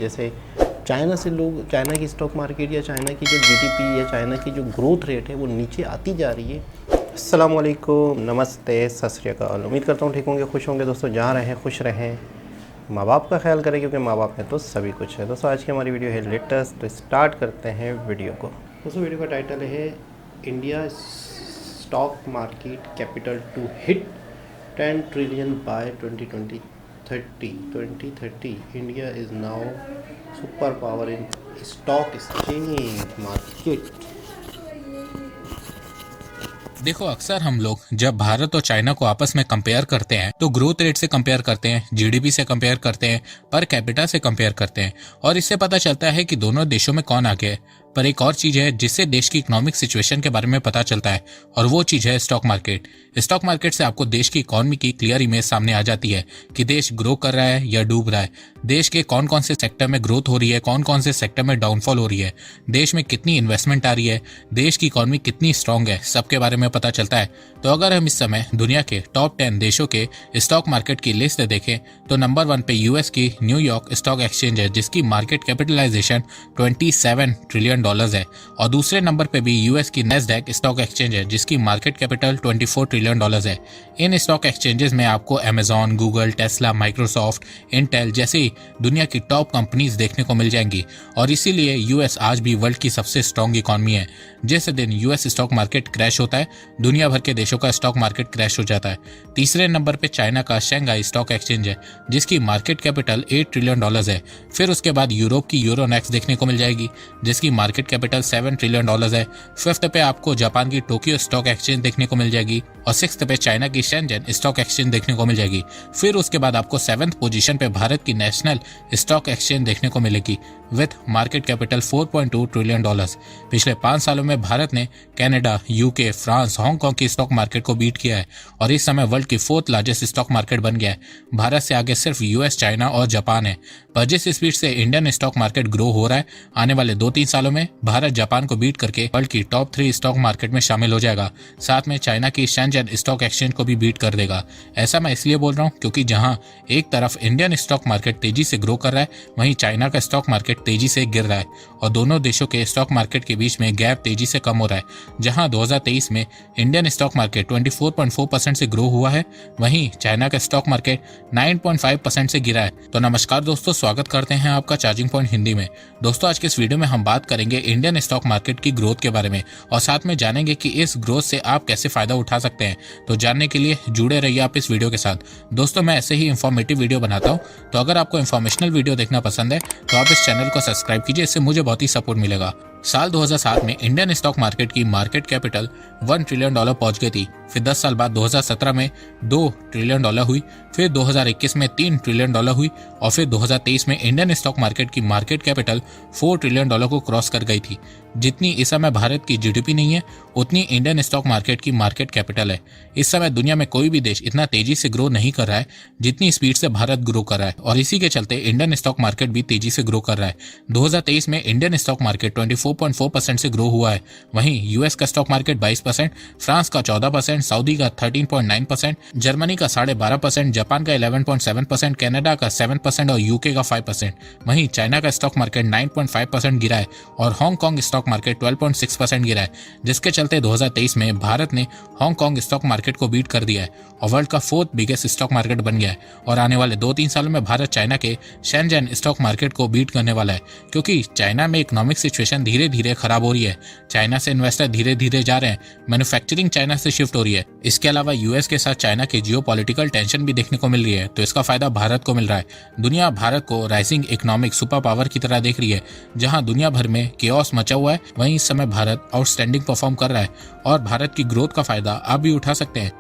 जैसे चाइना से लोग, चाइना की स्टॉक मार्केट या चाइना की जो जीडीपी या चाइना की जो ग्रोथ रेट है वो नीचे आती जा रही है। अस्सलाम वालेकुम, नमस्ते, सत श्री अकाल। उम्मीद करता हूँ ठीक होंगे, खुश होंगे। दोस्तों जहाँ रहें खुश रहें, माँ बाप का ख्याल करें क्योंकि माँ बाप में तो सभी कुछ है। दोस्तों आज की हमारी वीडियो है लेटेस्ट, तो स्टार्ट करते हैं वीडियो को। दोस्तों वीडियो का टाइटल है India stock market capital to hit 10 trillion by 2030। India is now super power in stock exchange market. देखो, अक्सर हम लोग जब भारत और चाइना को आपस में कंपेयर करते हैं तो ग्रोथ रेट से कंपेयर करते हैं, जीडीपी से कंपेयर करते हैं, पर कैपिटा से कंपेयर करते हैं और इससे पता चलता है कि दोनों देशों में कौन आगे है। पर एक और चीज है जिससे देश की इकोनॉमिक सिचुएशन के बारे में पता चलता है और वो चीज है स्टॉक मार्केट। स्टॉक मार्केट से आपको देश की इकोनॉमी की क्लियर इमेज सामने आ जाती है कि देश ग्रो कर रहा है या डूब रहा है, देश के कौन कौन से सेक्टर में ग्रोथ हो रही है, कौन कौन से सेक्टर में डाउनफॉल हो रही है, देश में कितनी इन्वेस्टमेंट आ रही है, देश की इकोनॉमी कितनी स्ट्रांग है, सबके बारे में पता चलता है। तो अगर हम इस समय दुनिया के टॉप 10 देशों के स्टॉक मार्केट की लिस्ट देखें तो नंबर 1 पे यूएस की न्यूयॉर्क स्टॉक एक्सचेंज है जिसकी मार्केट कैपिटलाइजेशन $27 ट्रिलियन है और दूसरे नंबर पे भी यूएस की नेस्डैक स्टॉक एक्सचेंज है जिसकी मार्केट कैपिटल $24 ट्रिलियन है। इन स्टॉक एक्सचेंजेस में आपको Amazon, Google, Tesla, Microsoft, Intel जैसी दुनिया की टॉप कंपनीज देखने को मिल जाएंगी और इसीलिए यूएस आज भी वर्ल्ड की सबसे स्ट्रांग इकोनॉमी है। जिस दिन यूएस स्टॉक मार्केट क्रैश होता है, दुनिया भर के देशों का स्टॉक मार्केट क्रैश हो जाता है। तीसरे नंबर पे चाइना का शंघाई स्टॉक एक्सचेंज है जिसकी मार्केट कैपिटल $8 ट्रिलियन है। फिर उसके बाद यूरोप की यूरोनेक्स देखने को मिल जाएगी जिसकी मार्केट कैपिटल $7 ट्रिलियन है। फिफ्थ पे आपको जापान की टोक्यो स्टॉक एक्सचेंज देखने को मिल जाएगी और सिक्स्थ पे चाइना की शेंजन स्टॉक एक्सचेंज देखने को मिल जाएगी। फिर उसके बाद आपको 7th पोजीशन पे भारत की नेशनल स्टॉक एक्सचेंज देखने को मिलेगी विथ मार्केट कैपिटल $4.2 ट्रिलियन। पिछले 5 सालों में भारत ने कनाडा, यूके, फ्रांस, हांगकांग की स्टॉक मार्केट को बीट किया है और इस समय वर्ल्ड की 4th लार्जेस्ट स्टॉक मार्केट बन गया है। भारत से आगे सिर्फ यूएस, चाइना और जापान है। पर जिस स्पीड से इंडियन स्टॉक मार्केट ग्रो हो रहा है, आने वाले 2-3 सालों में भारत जापान को बीट करके वर्ल्ड की टॉप 3 स्टॉक मार्केट में शामिल हो जाएगा। साथ में चाइना की शेंजन स्टॉक एक्सचेंज को भी बीट कर देगा। ऐसा मैं इसलिए बोल रहा हूँ क्योंकि जहां एक तरफ इंडियन स्टॉक मार्केट तेजी से ग्रो कर रहा है, वहीं चाइना का स्टॉक मार्केट तेजी से गिर रहा है और दोनों देशों के स्टॉक मार्केट के बीच में गैप तेजी से कम हो रहा है। जहां 2023 में इंडियन स्टॉक मार्केट 24.4% से ग्रो हुआ है, वहीं चाइना का स्टॉक मार्केट 9.5% से गिरा है। तो नमस्कार दोस्तों, स्वागत करते हैं आपका चार्जिंग पॉइंट हिंदी में। दोस्तों आज के इस वीडियो में हम बात करेंगे इंडियन स्टॉक मार्केट की ग्रोथ के बारे में और साथ में जानेंगे कि इस ग्रोथ से आप कैसे फायदा उठा सकते हैं। तो जानने के लिए जुड़े रहिए आप इस वीडियो के साथ। दोस्तों मैं ऐसे ही इंफॉर्मेटिव वीडियो बनाता हूं, तो अगर आपको इंफॉर्मेशनल वीडियो देखना पसंद है तो आप इस चैनल को सब्सक्राइब कीजिए, इससे मुझे बहुत ही सपोर्ट मिलेगा। साल 2007 में इंडियन स्टॉक मार्केट की मार्केट कैपिटल $1 ट्रिलियन पहुंच गई थी। फिर 10 साल बाद 2017 में $2 ट्रिलियन हुई, फिर 2021 में $3 ट्रिलियन हुई और फिर 2023 में इंडियन स्टॉक मार्केट की मार्केट कैपिटल $4 ट्रिलियन को क्रॉस कर गई थी। जितनी इस समय भारत की जीडीपी नहीं है, उतनी इंडियन स्टॉक मार्केट की मार्केट कैपिटल है। इस समय दुनिया में कोई भी देश इतना तेजी से ग्रो नहीं कर रहा है जितनी स्पीड से भारत ग्रो कर रहा है और इसी के चलते इंडियन स्टॉक मार्केट भी तेजी से ग्रो कर रहा है। 2023 में इंडियन स्टॉक मार्केट 24.4% से ग्रो हुआ है, वहीं यूएस का स्टॉक मार्केट 22%, फ्रांस का 14%, सऊदी का 13.9%, जर्मनी का 12.5%, जापान का 11.7%, कनाडा का 7% और यूके का 5%। वहीं चाइना का स्टॉक मार्केट 9.5% गिरा है और हांगकांग स्टॉक मार्केट 12.6% गिरा है, जिसके चलते 2023 में भारत ने हांगकांग स्टॉक मार्केट को बीट कर दिया है और वर्ल्ड का 4th बिगेस्ट स्टॉक मार्केट बन गया है। और आने वाले 2-3 सालों में भारत चाइना के शेंजन स्टॉक मार्केट को बीट करने वाला है क्योंकि चाइना में इकोनॉमिक सिचुएशन धीरे धीरे खराब हो रही है। चाइना से इन्वेस्टर धीरे धीरे जा रहे हैं, मैन्युफैक्चरिंग चाइना से शिफ्ट हो रही है। इसके अलावा यूएस के साथ चाइना की जियोपॉलिटिकल टेंशन भी देखने को मिल रही है, तो इसका फायदा भारत को मिल रहा है। दुनिया भारत को राइजिंग इकोनॉमिक सुपर पावर की तरह देख रही है। जहां दुनिया भर में केओस मचा हुआ है, वहीं इस समय भारत आउटस्टैंडिंग परफॉर्म कर रहा है और भारत की ग्रोथ का फायदा आप भी उठा सकते हैं।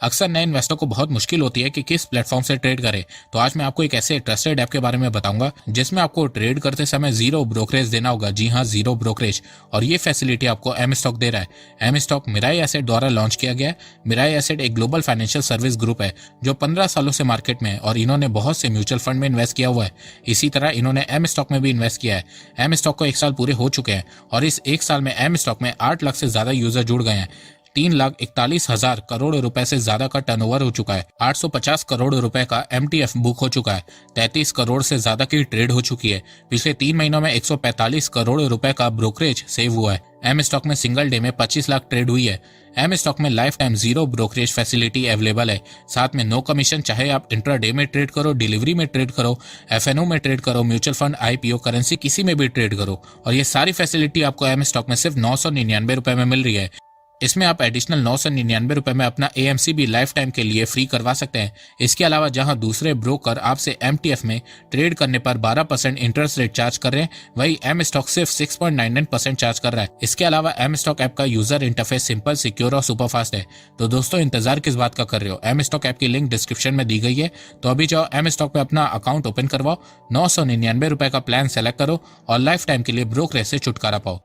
अक्सर नए इन्वेस्टर को बहुत मुश्किल होती है कि किस प्लेटफॉर्म से ट्रेड करें, तो आज मैं आपको एक ऐसे ट्रस्टेड ऐप के बारे में बताऊंगा जिसमें आपको ट्रेड करते समय 0 ब्रोकरेज देना होगा। जी हाँ, 0 ब्रोकरेज। और ये फैसिलिटी आपको एम स्टॉक दे रहा है। एम स्टॉक मिराई एसेट द्वारा लॉन्च किया गया है। मिराई एसेट एक ग्लोबल फाइनेंशियल सर्विस ग्रुप है जो 15 सालों से मार्केट में है और इन्होंने बहुत से म्यूचुअल फंड में इन्वेस्ट किया हुआ है। इसी तरह इन्होंने एम स्टॉक में भी इन्वेस्ट किया है। एम स्टॉक को 1 साल पूरे हो चुके हैं और इस 1 साल में एम स्टॉक में 8 लाख से ज्यादा यूजर जुड़ गए हैं। 3,41,000 करोड़ रुपए से ज्यादा का टर्नओवर हो चुका है। 850 करोड़ रुपए का MTF बुक हो चुका है। 33 करोड़ से ज्यादा की ट्रेड हो चुकी है। पिछले 3 महीनों में 145 करोड़ रुपए का ब्रोकरेज सेव हुआ है। एम स्टॉक में सिंगल डे में 25 लाख ट्रेड हुई है। एम स्टॉक में life time zero brokerage facility available है। साथ में नो कमीशन, चाहे आप इंट्राडे में ट्रेड करो, डिलीवरी में ट्रेड करो, FNO में ट्रेड करो, म्यूचुअल फंड, IPO, करेंसी, किसी में भी ट्रेड करो। और ये सारी फैसिलिटी आपको एम स्टॉक में सिर्फ 999 रुपए में मिल रही है। इसमें आप एडिशनल 999 रुपए में अपना AMC भी लाइफ टाइम के लिए फ्री करवा सकते हैं। इसके अलावा जहां दूसरे ब्रोकर आपसे MTF में ट्रेड करने पर 12% इंटरेस्ट रेट चार्ज कर रहे हैं, वही एम स्टॉक सिर्फ 6.99% चार्ज कर रहा है। इसके अलावा एम स्टॉक ऐप का यूजर इंटरफेस सिंपल, सिक्योर और सुपरफास्ट है। तो दोस्तों, इंतजार किस बात का कर रहे हो? एम स्टॉक ऐप की लिंक डिस्क्रिप्शन में दी गई है, तो अभी जाओ एम स्टॉक में अपना अकाउंट ओपन करवाओ, 999 रुपए का प्लान सेलेक्ट करो और लाइफ टाइम के लिए ब्रोकरेज से छुटकारा पाओ।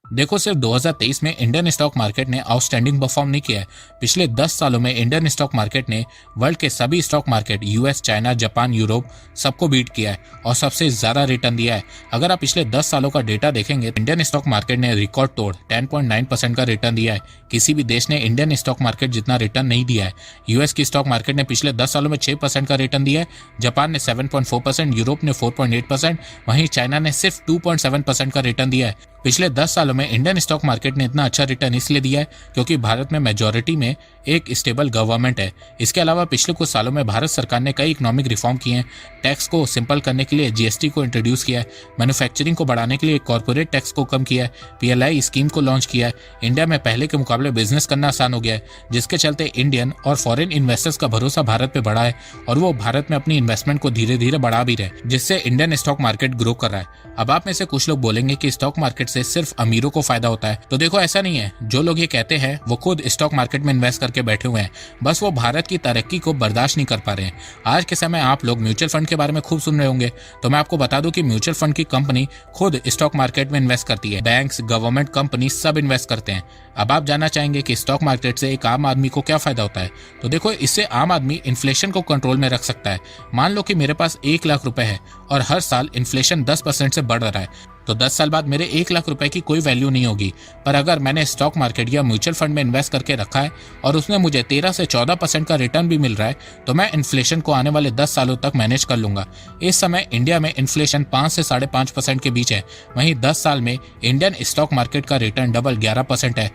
देखो, सिर्फ 2023 में इंडियन स्टॉक मार्केट ने आउटस्टैंडिंग परफॉर्म नहीं किया है। पिछले 10 सालों में इंडियन स्टॉक मार्केट ने वर्ल्ड के सभी stock market, US, China, Japan, Europe, सबको बीट किया है और सबसे ज्यादा रिटर्न दिया है। अगर आप पिछले 10 सालों का डेटा देखेंगे, इंडियन स्टॉक मार्केट ने रिकॉर्ड तोड़ 10.9% का रिटर्न दिया है। किसी भी देश ने इंडियन स्टॉक मार्केट जितना रिटर्न नहीं दिया है। US की स्टॉक मार्केट ने पिछले 10 सालों में 6% का रिटर्न दिया है, जापान ने 7.4%, यूरोप ने 4.8%, वहीं चाइना ने सिर्फ 2.7% का रिटर्न दिया है। पिछले 10 सालों में इंडियन स्टॉक मार्केट ने इतना अच्छा रिटर्न इसलिए दिया है क्योंकि भारत में मेजॉरिटी में एक स्टेबल गवर्नमेंट है। इसके अलावा पिछले कुछ सालों में भारत सरकार ने कई इकोनॉमिक रिफॉर्म किए हैं। टैक्स को सिंपल करने के लिए GST को इंट्रोड्यूस किया है, मैन्युफैक्चरिंग को बढ़ाने के लिए कॉर्पोरेट टैक्स को कम किया है, PLI स्कीम को लॉन्च किया है। इंडिया में पहले के मुकाबले बिजनेस करना आसान हो गया है, जिसके चलते इंडियन और फॉरेन इन्वेस्टर्स का भरोसा भारत पे बढ़ा है और वो भारत में अपनी इन्वेस्टमेंट को धीरे धीरे बढ़ा भी रहे, जिससे इंडियन स्टॉक मार्केट ग्रो कर रहा है। अब आप में से कुछ लोग बोलेंगे कि स्टॉक मार्केट से सिर्फ अमीरों को फायदा होता है, तो देखो ऐसा नहीं है। जो लोग ये कहते हैं वो खुद स्टॉक मार्केट में इन्वेस्ट करके बैठे हुए हैं, बस वो भारत की तरक्की को बर्दाश्त नहीं कर पा रहे हैं। आज के समय आप लोग म्यूचुअल फंड के बारे में खूब सुन रहे होंगे, तो मैं आपको बता दूं कि म्यूचुअल फंड की कंपनी खुद स्टॉक मार्केट में इन्वेस्ट करती है। बैंक्स, गवर्नमेंट, कंपनी सब इन्वेस्ट करते हैं। अब आप जानना चाहेंगे कि स्टॉक मार्केट से एक आम आदमी को क्या फायदा होता है, तो देखो, इससे आम आदमी इन्फ्लेशन को कंट्रोल में रख सकता है। मान लो कि मेरे पास 1 लाख रुपए है और हर साल इन्फ्लेशन 10% से बढ़ रहा है, तो 10 साल बाद मेरे 1 लाख रुपए की कोई वैल्यू नहीं होगी। पर अगर मैंने स्टॉक मार्केट या म्यूचुअल फंड में इन्वेस्ट करके रखा है और उसमें मुझे 13 से 14% का रिटर्न भी मिल रहा है, तो मैं इन्फ्लेशन को आने वाले 10 सालों तक मैनेज कर लूंगा। इस समय इंडिया में इन्फ्लेशन 5 से 5.5% के बीच है, वहीं 10 साल में इंडियन स्टॉक मार्केट का रिटर्न डबल 11% है।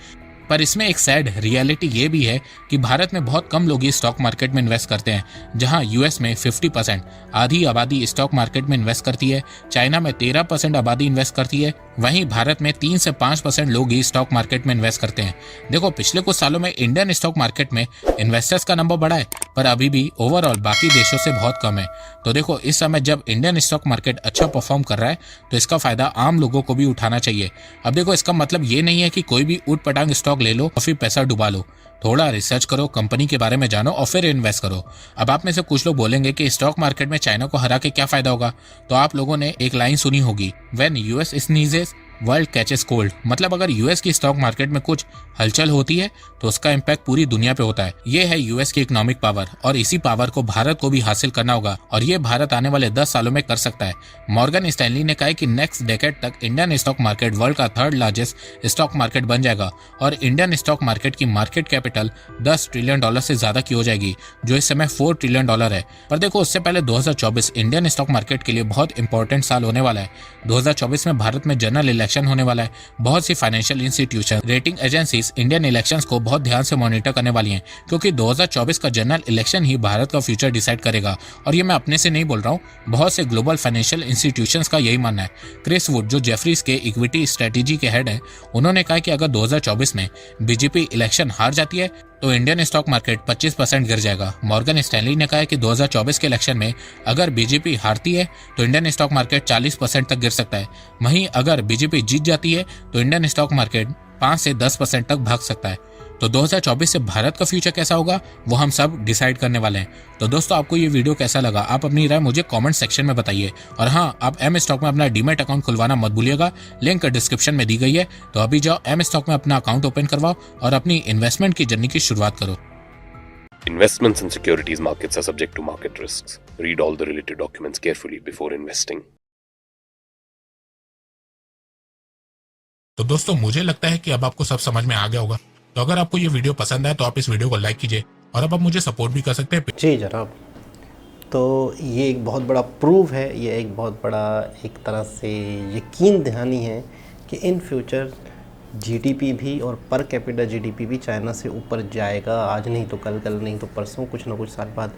पर इसमें एक सैड रियलिटी ये भी है कि भारत में बहुत कम लोग स्टॉक मार्केट में इन्वेस्ट करते हैं। जहां US में 50%, आधी आबादी स्टॉक मार्केट में इन्वेस्ट करती है, चाइना में 13% आबादी इन्वेस्ट करती है, वहीं भारत में 3 से 5% लोग ही स्टॉक मार्केट में इन्वेस्ट करते हैं। देखो, पिछले कुछ सालों में इंडियन स्टॉक मार्केट में इन्वेस्टर्स का नंबर बढ़ा है, पर अभी भी ओवरऑल बाकी देशों से बहुत कम है। तो देखो, इस समय जब इंडियन स्टॉक मार्केट अच्छा परफॉर्म कर रहा है, तो इसका फायदा आम लोगों को भी उठाना चाहिए। अब देखो, इसका मतलब ये नहीं है कि कोई भी ऊट पटांग स्टॉक ले लो और फिर पैसा डुबा लो। थोड़ा रिसर्च करो, कंपनी के बारे में जानो और फिर इन्वेस्ट करो। अब आप में से कुछ लोग बोलेंगे कि स्टॉक मार्केट में चाइना को हरा के क्या फायदा होगा, तो आप लोगों ने एक लाइन सुनी होगी, when US sneezes world catches cold. मतलब अगर US की स्टॉक मार्केट में कुछ हलचल होती है तो उसका इम्पैक्ट पूरी दुनिया पे होता है। ये है US की इकोनॉमिक पावर और इसी पावर को भारत को भी हासिल करना होगा और ये भारत आने वाले 10 सालों में कर सकता है। मॉर्गन स्टैनली ने कहा है कि नेक्स्ट डेकेड तक इंडियन स्टॉक मार्केट वर्ल्ड का 3rd लार्जेस्ट स्टॉक मार्केट बन जाएगा और इंडियन स्टॉक मार्केट की मार्केट कैपिटल $10 ट्रिलियन से ज्यादा की हो जाएगी, जो इस समय $4 ट्रिलियन है। पर देखो, उससे पहले 2024 इंडियन स्टॉक मार्केट के लिए बहुत इंपॉर्टेंट साल होने वाला है। 2024 में भारत में जनरल इलेक्शन होने वाला है। बहुत सी financial institution, rating agencies Indian elections को बहुत ध्यान से मॉनिटर करने वाली हैं, क्योंकि 2024 का जनरल इलेक्शन ही भारत का फ्यूचर डिसाइड करेगा। और ये मैं अपने से नहीं बोल रहा हूँ, बहुत से ग्लोबल फाइनेंशियल इंस्टीट्यूशंस का यही मानना है। क्रिस वुड, जो जेफरीज के इक्विटी स्ट्रेटेजी के हेड हैं, उन्होंने कहा कि अगर 2024 में BJP इलेक्शन हार जाती है तो इंडियन स्टॉक मार्केट 25% गिर जाएगा। मॉर्गन स्टैनली ने कहा है कि 2024 के इलेक्शन में अगर BJP हारती है तो इंडियन स्टॉक मार्केट 40% तक गिर सकता है। वहीं अगर BJP जीत जाती है तो इंडियन स्टॉक मार्केट 5 से 10% तक भाग सकता है। तो 2024 से भारत का फ्यूचर कैसा होगा वो हम सब डिसाइड करने वाले हैं। तो दोस्तों, आपको ये वीडियो कैसा लगा, आप अपनी राय मुझे कमेंट सेक्शन में बताइए। और हाँ, आप एम स्टॉक में अपना डीमैट अकाउंट खुलवाना मत भूलिएगा, लिंक डिस्क्रिप्शन में दी गई है। तो अभी जाओ एम स्टॉक में अपना अकाउंट ओपन करवाओ और अपनी इन्वेस्टमेंट की जर्नी की शुरुआत करो। Investments in securities markets are subject to market risks. Read all the related documents carefully before investing. तो दोस्तों, मुझे लगता है कि अब आपको सब समझ में आ गया होगा। तो अगर आपको ये वीडियो पसंद आए तो आप इस वीडियो को लाइक कीजिए और अब आप मुझे सपोर्ट भी कर सकते हैं। जी जनाब। तो ये एक बहुत बड़ा प्रूव है, ये एक बहुत बड़ा एक तरह से यकीन दहानी है कि इन फ्यूचर जीडीपी भी और पर कैपिटा जीडीपी भी चाइना से ऊपर जाएगा। आज नहीं तो कल, कल नहीं तो परसों, कुछ ना कुछ साल बाद।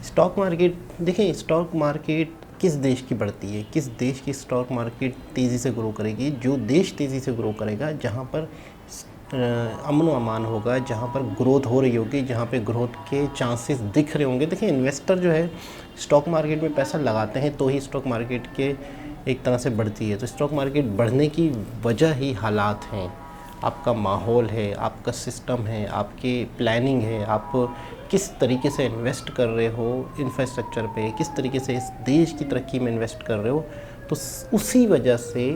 स्टॉक मार्केट देखें, स्टॉक मार्केट किस देश की बढ़ती है, किस देश की स्टॉक मार्केट तेज़ी से ग्रो करेगी? जो देश तेज़ी से ग्रो करेगा, जहाँ पर अमन अमान होगा, जहाँ पर ग्रोथ हो रही होगी, जहाँ पे ग्रोथ के चांसेस दिख रहे होंगे। देखिए इन्वेस्टर जो है स्टॉक मार्केट में पैसा लगाते हैं तो ही स्टॉक मार्केट के एक तरह से बढ़ती है। तो स्टॉक मार्केट बढ़ने की वजह ही हालात हैं, आपका माहौल है, आपका सिस्टम है, आपकी प्लानिंग है, आप किस तरीके से इन्वेस्ट कर रहे हो इंफ्रास्ट्रक्चर पे, किस तरीके से इस देश की तरक्की में इन्वेस्ट कर रहे हो। तो उसी वजह से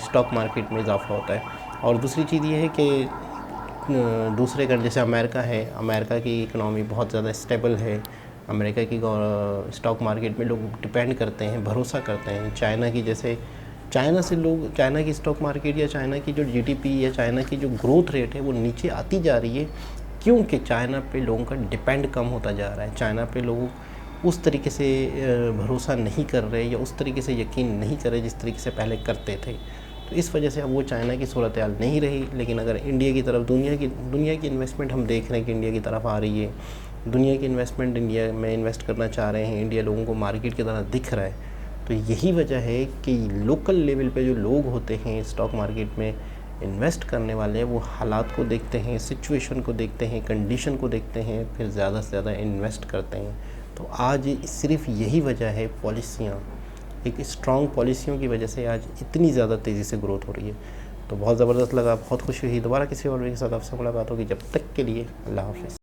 स्टॉक मार्केट में इजाफा होता है। और दूसरी चीज़ ये है कि दूसरे कंट्री जैसे अमेरिका है, अमेरिका की इकनॉमी बहुत ज़्यादा स्टेबल है। अमेरिका की स्टॉक मार्केट में लोग डिपेंड करते हैं, भरोसा करते हैं। चाइना की जैसे चाइना की स्टॉक मार्केट या चाइना की जो जीडीपी या चाइना की जो ग्रोथ रेट है वो नीचे आती जा रही है, क्योंकि चाइना पे लोगों का डिपेंड कम होता जा रहा है। चाइना पे लोग उस तरीके से भरोसा नहीं कर रहे या उस तरीके से यकीन नहीं कर रहे जिस तरीके से पहले करते थे। तो इस वजह से अब वो चाइना की सूरत हाल नहीं रही। लेकिन अगर इंडिया की तरफ दुनिया की इन्वेस्टमेंट हम देख रहे हैं कि इंडिया की तरफ आ रही है, दुनिया की इन्वेस्टमेंट इंडिया में इन्वेस्ट करना चाह रहे हैं, इंडिया लोगों को मार्केट की तरह दिख रहा है। तो यही वजह है कि लोकल लेवल पे जो लोग होते हैं स्टॉक मार्केट में इन्वेस्ट करने वाले, वो हालात को देखते हैं, सिचुएशन को देखते हैं, कंडीशन को देखते हैं, फिर ज़्यादा से ज़्यादा इन्वेस्ट करते हैं। तो आज सिर्फ यही वजह है, पॉलिसियाँ, एक स्ट्रॉन्ग पॉलिसियों की वजह से आज इतनी ज़्यादा तेज़ी से ग्रोथ हो रही है। तो बहुत ज़बरदस्त लगा, बहुत खुशी हुई। दोबारा किसी और वीडियो के साथ आपसे मुलाकात होगी। जब तक के लिए अल्लाह हाफ़िज़।